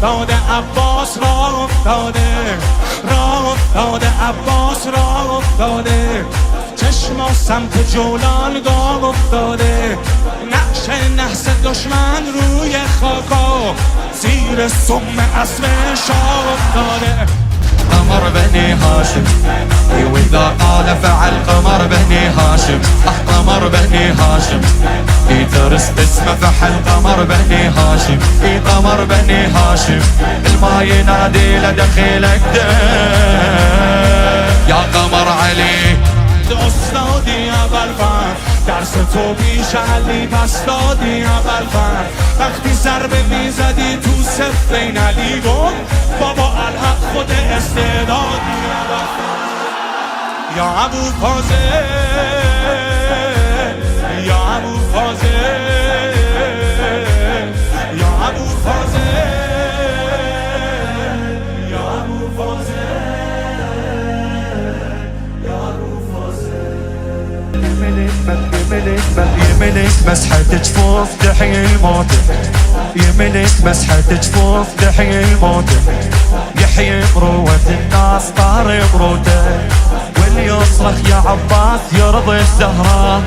افتاده عباس راه افتاده، راه افتاده عباس راه افتاده، چشما سمت جولان گاه افتاده، نقش نحس دشمن روی خاکا، زیر سم اسب شاه افتاده. قمر بني هاشم وإذا قال فعل قمر بني هاشم، قمر بني هاشم يدرس اسمه فحل قمر بني هاشم، قمر بني هاشم الما ينادي لدخيلك يا قمر علي. استادی ابوالفضل درس تو بیش علی پس دادی ابوالفضل، وقتی ضربه میزدی تو صف بین علی گفت بابا الحق خود استعدادی ابوالفضل. یا ابوالفضل یا ابوالفضل یا ابوالفضل یا ابوالفضل. يملك مسحة جفوف تحيي الموت، يملك مسحة جفوف تحيي الموت، يحيي مروة الناس طارق روته، واللي يصرخ يا عباس يرضي الزهراء،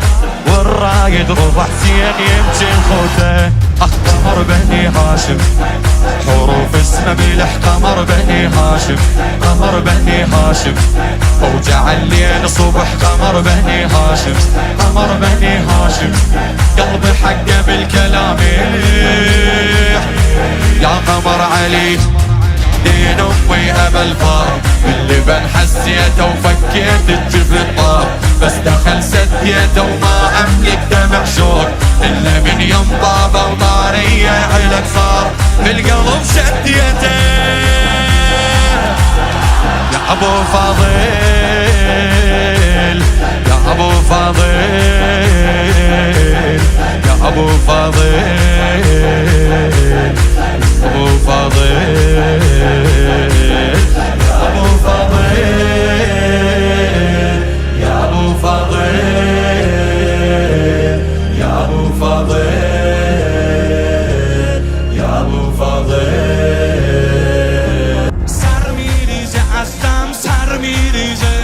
والرايد رضا حسين يمشي الخوته. قمر بني هاشم حروف اسمه بيلح قمر بني هاشم، قمر بني هاشم وجع الليل صبح قمر بني هاشم، قمر بني هاشم قلبي حقه بالكلام يا قمر علي. دين امي ابا الفار باللبن حسيته وفكيت الجفن طار، بس دخل سديته وما املك دمع شوق الا من يم بابا وطاريه علك صار بالقلب شديته. يا ابو فاضل يا ابو فاضل يا ابو فاضل ابو فاضل يا ابو فاضل يا ابو فاضل يا ابو فاضل يا ابو فاضل. سر میریزه از دم سر میریزه،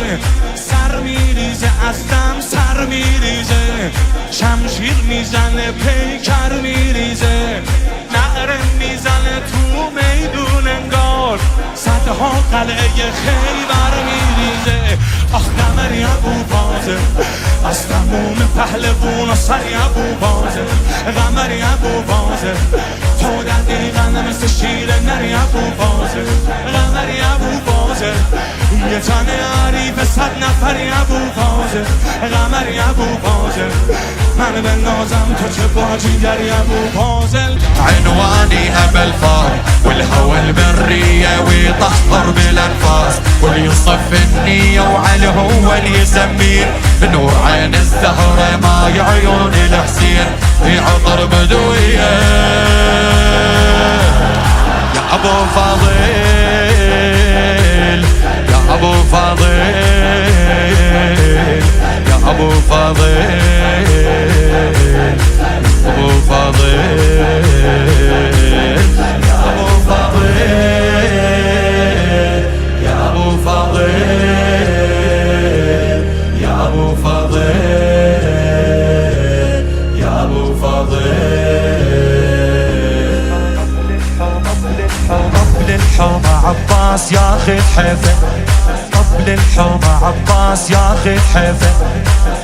سر میریزه از دم سر میریزه، شمشیر میزنه پیکر میریزه، نعره میزنه تو میدون انگار، صدها قلعه خیبر میریزه. آخ قمری ابوالفضل از تموم پهلوون و سری ابوالفضل، قمری ابوالفضل تو دقیقا مثل شیر نری ابوالفضل، قمری ابوالفضل یه تن عریف 100 نفری ابوالفضل، قمری ابوالفضل من به نازم تو چه باجیگری ابوالفضل. عنواني ابا الفار والهوى البريه ويطهر بالانفاس، واللي يصف النيه وعلى هو اللي يسميه نور عين الزهره ماي عيون الحسين في عطر بدويه. يا ابو فاضل يا ابو فاضل يا ابو فاضل ابو فاضل يا ابو فاضل يا ابو فاضل يا ابو فاضل يا ابو فاضل. قبل الحومة عباس ياخذ حيفه، قبل الحومة عباس ياخذ حيفه،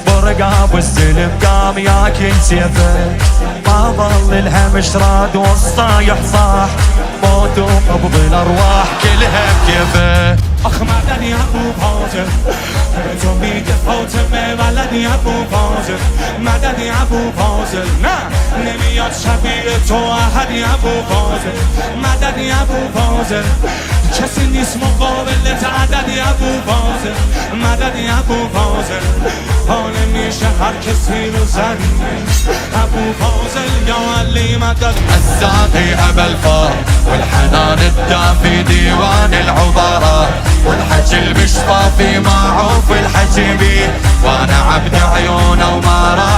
برقاب والسلم قام ياكل سيفه، ما ظل الهمش راد والصايح صاح، موت وقبض الارواح كلها بكيفه. آخ مدنی ابوالفضل تو میگه فاطمه ولدی ابوالفضل، مدنی ابوالفضل نه نمیاد شبیه تو احدی ابوالفضل، مدنی ابوالفضل کسی نیست مقابلت عددی ابوالفضل، مدنی ابوالفضل حال میشه هر کسی رو زن ابوالفضل یا علی مدد. الساقي ابا الفار والحنان الدافي ديوان العبارة، والحكي المشفى في معروف الحكي بيه، وانا عبد عيونه وما راح